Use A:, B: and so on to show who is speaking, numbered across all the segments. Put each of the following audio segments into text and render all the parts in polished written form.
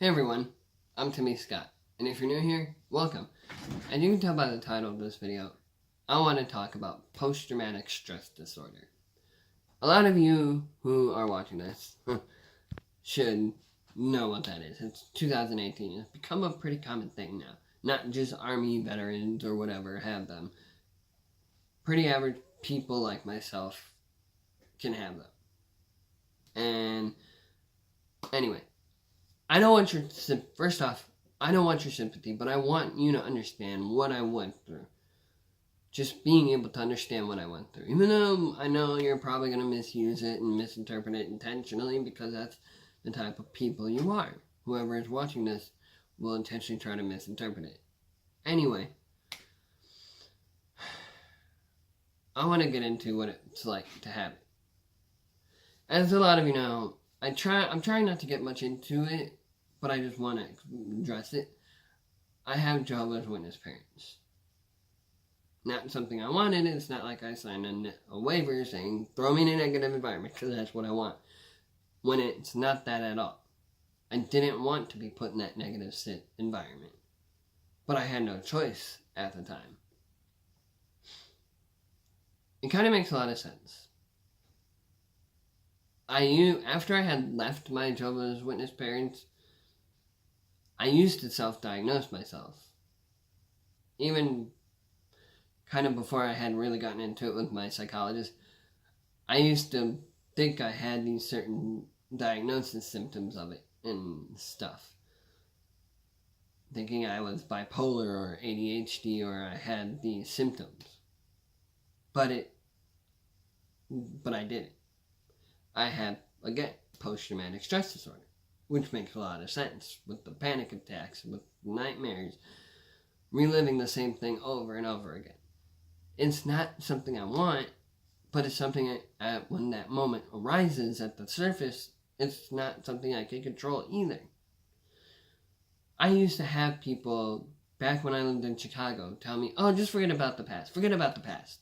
A: Hey everyone, I'm Timmy Scott, and if you're new here, welcome. As you can tell by the title of this video, I want to talk about post-traumatic stress disorder. A lot of you who are watching this should know what that is. It's 2018. It's become a pretty common thing now. Not just Army veterans or whatever have them. Pretty average people like myself can have them. And anyway, I don't want your first off, I don't want your sympathy, but I want you to understand what I went through. Just being able to understand what I went through. Even though I know you're probably going to misuse it and misinterpret it intentionally because that's the type of people you are. Whoever is watching this will intentionally try to misinterpret it. Anyway, I want to get into what it's like to have it. As a lot of you know, I'm trying not to get much into it, but I just want to address it. I have Jehovah's Witness parents. Not something I wanted. It's not like I signed a waiver saying, throw me in a negative environment, because that's what I want. When it's not that at all. I didn't want to be put in that negative environment. But I had no choice at the time. It kind of makes a lot of sense. After I had left my Jehovah's Witness parents, I used to self-diagnose myself. Even kind of before I had really gotten into it with my psychologist, I used to think I had these certain diagnosis symptoms of it and stuff. Thinking I was bipolar or ADHD or I had these symptoms. But I didn't. I had, again, post-traumatic stress disorder, which makes a lot of sense with the panic attacks, with nightmares, reliving the same thing over and over again. It's not something I want, but it's something when that moment arises at the surface, it's not something I can control either. I used to have people, back when I lived in Chicago, tell me, oh, just forget about the past. Forget about the past.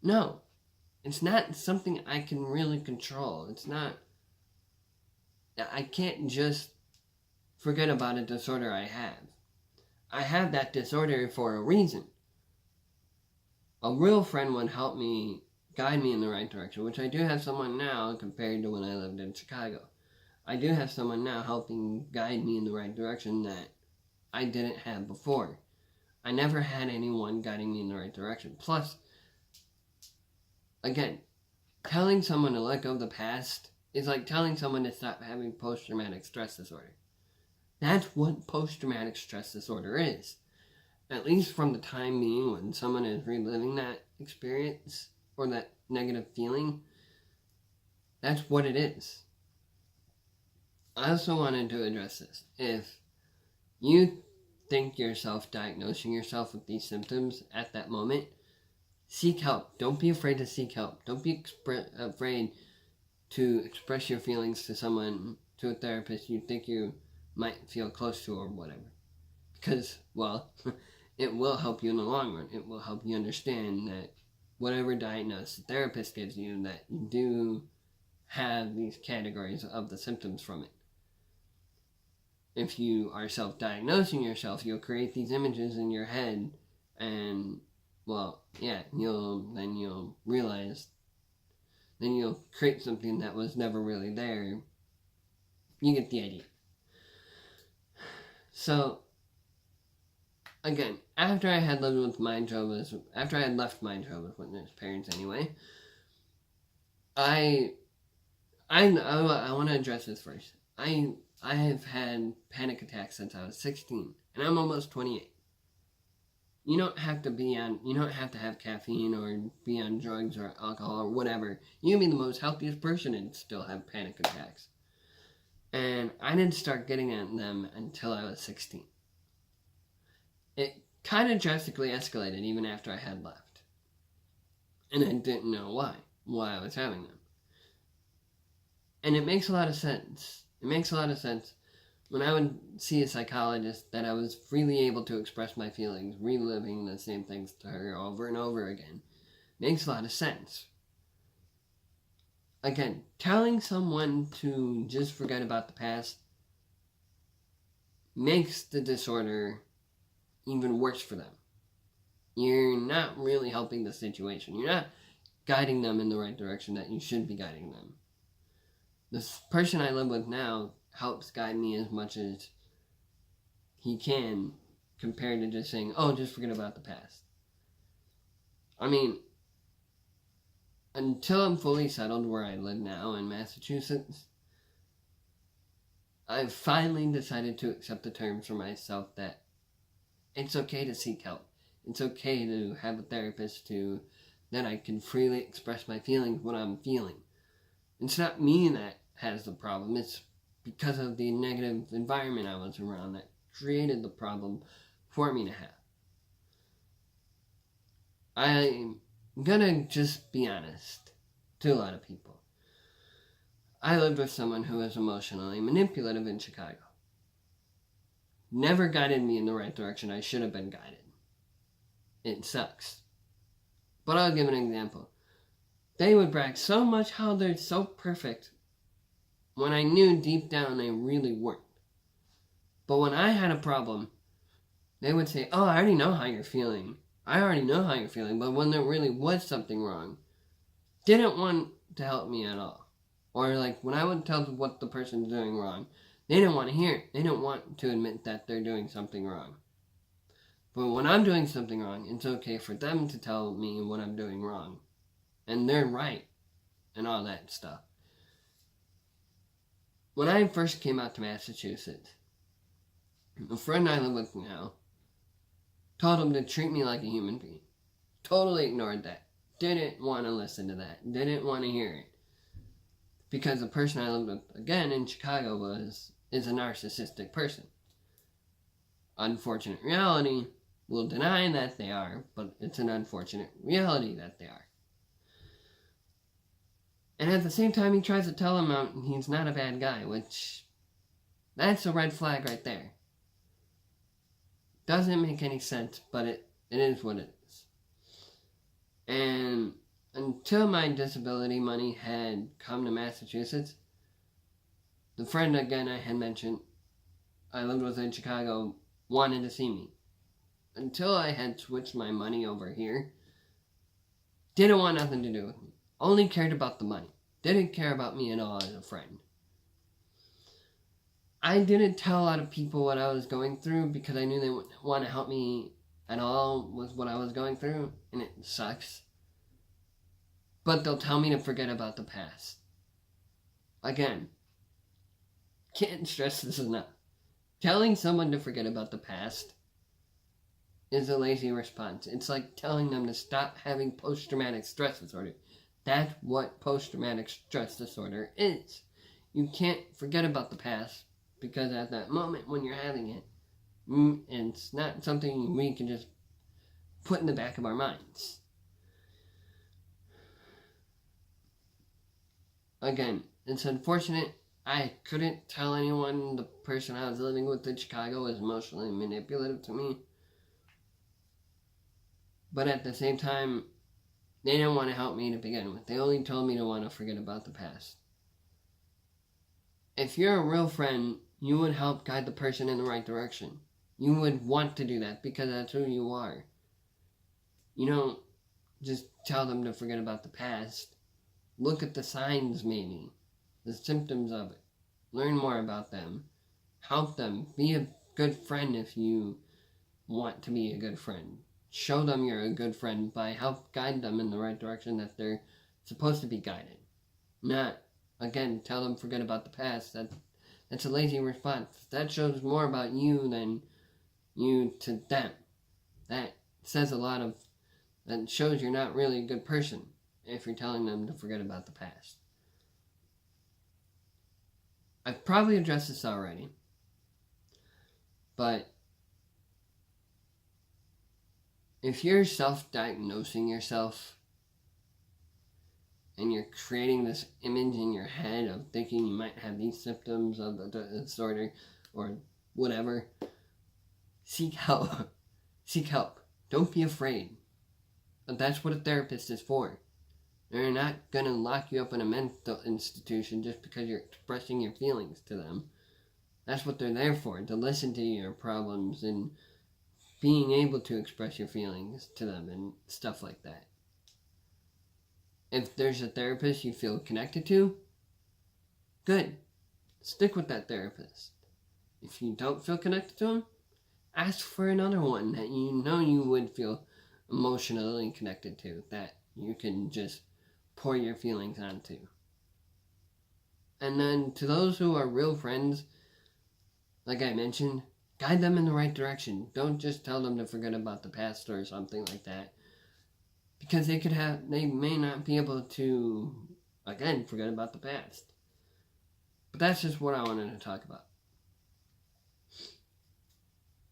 A: No. It's not something I can really control. It's not... I can't just forget about a disorder I have. I have that disorder for a reason. A real friend would help me, guide me in the right direction, which I do have someone now compared to when I lived in Chicago. I do have someone now helping guide me in the right direction that I didn't have before. I never had anyone guiding me in the right direction. Plus, again, telling someone to let go of the past is like telling someone to stop having post-traumatic stress disorder. That's what post-traumatic stress disorder is. At least from the time being when someone is reliving that experience or that negative feeling, that's what it is. I also wanted to address this. If you think you're self-diagnosing yourself with these symptoms at that moment, seek help. Don't be afraid to seek help. Don't be afraid to express your feelings to someone, to a therapist you think you might feel close to or whatever. Because, well, it will help you in the long run. It will help you understand that whatever diagnosis the therapist gives you, that you do have these categories of the symptoms from it. If you are self-diagnosing yourself, you'll create these images in your head and, well, yeah, you'll realize, then you'll create something that was never really there. You get the idea. So, again, after I had left my Jehovah's Witness parents anyway, I want to address this first. I have had panic attacks since I was 16, and I'm almost 28. You don't have to have caffeine or be on drugs or alcohol or whatever. You can be the most healthiest person and still have panic attacks. And I didn't start getting them until I was 16. It kind of drastically escalated even after I had left. And I didn't know why I was having them. And it makes a lot of sense. It makes a lot of sense when I would see a psychologist that I was freely able to express my feelings, reliving the same things to her over and over again. Makes a lot of sense. Again, telling someone to just forget about the past makes the disorder even worse for them. You're not really helping the situation. You're not guiding them in the right direction that you should be guiding them. This person I live with now helps guide me as much as he can, compared to just saying, oh, just forget about the past. I mean, until I'm fully settled where I live now in Massachusetts, I've finally decided to accept the terms for myself that it's okay to seek help. It's okay to have a therapist that I can freely express my feelings, what I'm feeling. It's not me that has the problem. It's because of the negative environment I was around that created the problem for me to have. I'm gonna just be honest to a lot of people. I lived with someone who was emotionally manipulative in Chicago. Never guided me in the right direction I should have been guided. It sucks. But I'll give an example. They would brag so much how they're so perfect when I knew deep down they really weren't. But when I had a problem, they would say, oh, I already know how you're feeling. I already know how you're feeling. But when there really was something wrong, didn't want to help me at all. Or like when I would tell them what the person's doing wrong, they didn't want to hear it. They didn't want to admit that they're doing something wrong. But when I'm doing something wrong, it's okay for them to tell me what I'm doing wrong. And they're right. And all that stuff. When I first came out to Massachusetts, a friend I live with now told him to treat me like a human being. Totally ignored that. Didn't want to listen to that. Didn't want to hear it. Because the person I lived with, again, in Chicago is a narcissistic person. Unfortunate reality, will deny that they are, but it's an unfortunate reality that they are. And at the same time, he tries to tell him he's not a bad guy, which, that's a red flag right there. Doesn't make any sense, but it is what it is. And until my disability money had come to Massachusetts, the friend again I had mentioned, I lived with in Chicago, wanted to see me. Until I had switched my money over here, didn't want nothing to do with me. Only cared about the money. Didn't care about me at all as a friend. I didn't tell a lot of people what I was going through because I knew they wouldn't want to help me at all with what I was going through, and it sucks. But they'll tell me to forget about the past. Again, can't stress this enough. Telling someone to forget about the past is a lazy response. It's like telling them to stop having post-traumatic stress disorder. That's what post-traumatic stress disorder is. You can't forget about the past because at that moment when you're having it, it's not something we can just put in the back of our minds. Again, it's unfortunate. I couldn't tell anyone the person I was living with in Chicago was emotionally manipulative to me. But at the same time, they didn't want to help me to begin with. They only told me to want to forget about the past. If you're a real friend, you would help guide the person in the right direction. You would want to do that because that's who you are. You don't just tell them to forget about the past. Look at the signs maybe, the symptoms of it. Learn more about them. Help them. Be a good friend if you want to be a good friend. Show them you're a good friend by help guide them in the right direction that they're supposed to be guided. Not, again, tell them forget about the past. That's a lazy response. That shows more about you than you to them. That says a lot of, that shows you're not really a good person if you're telling them to forget about the past. I've probably addressed this already, but if you're self-diagnosing yourself and you're creating this image in your head of thinking you might have these symptoms of the disorder or whatever, seek help. Seek help. Don't be afraid. But that's what a therapist is for. They're not going to lock you up in a mental institution just because you're expressing your feelings to them. That's what they're there for, to listen to your problems and being able to express your feelings to them and stuff like that. If there's a therapist you feel connected to, good. Stick with that therapist. If you don't feel connected to them, ask for another one that you know you would feel emotionally connected to, that you can just pour your feelings onto. And then to those who are real friends, like I mentioned, guide them in the right direction. Don't just tell them to forget about the past or something like that. Because they may not be able to, again, forget about the past. But that's just what I wanted to talk about.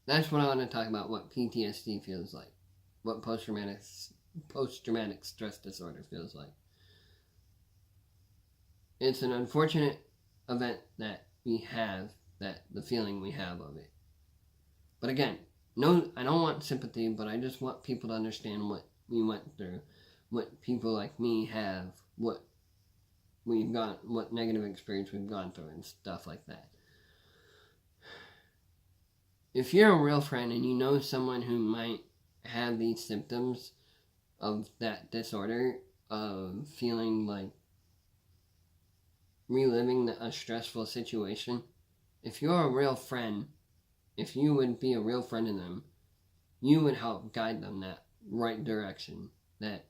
A: That's what I want to talk about, what PTSD feels like. What post-traumatic stress disorder feels like. It's an unfortunate event that we have, that the feeling we have of it. But again, no, I don't want sympathy, but I just want people to understand what we went through, what people like me have, what negative experience we've gone through and stuff like that. If you're a real friend and you know someone who might have these symptoms of that disorder, of feeling like reliving a stressful situation, if you're a real friend, if you would be a real friend to them, you would help guide them that right direction, that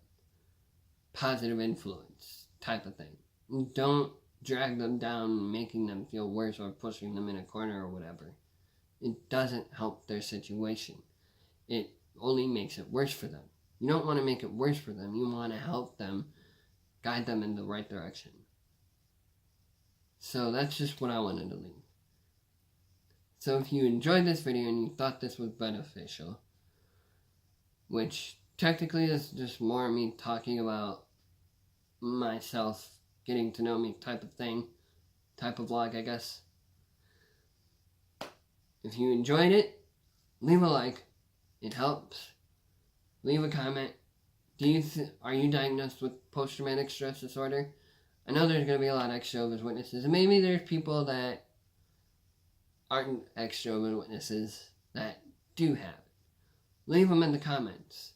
A: positive influence type of thing. Don't drag them down, making them feel worse or pushing them in a corner or whatever. It doesn't help their situation. It only makes it worse for them. You don't want to make it worse for them. You want to help them, guide them in the right direction. So that's just what I wanted to leave. So if you enjoyed this video and you thought this was beneficial, which technically is just more me talking about myself, getting to know me type of thing, type of vlog, I guess. If you enjoyed it, leave a like. It helps. Leave a comment. Are you diagnosed with post-traumatic stress disorder? I know there's going to be a lot of ex-Jehovah's Witnesses, and maybe there's people that aren't ex-Jehovah's Witnesses that do have it. Leave them in the comments.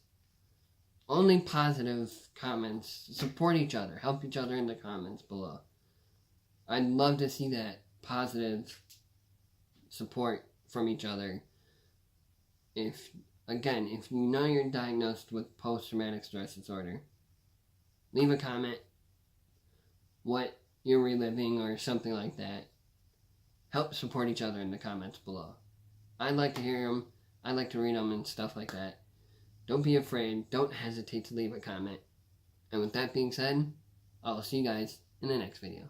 A: Only positive comments. Support each other. Help each other in the comments below. I'd love to see that positive support from each other. If you know you're diagnosed with post-traumatic stress disorder, leave a comment what you're reliving or something like that. Help support each other in the comments below. I'd like to hear them. I'd like to read them and stuff like that. Don't be afraid. Don't hesitate to leave a comment. And with that being said, I'll see you guys in the next video.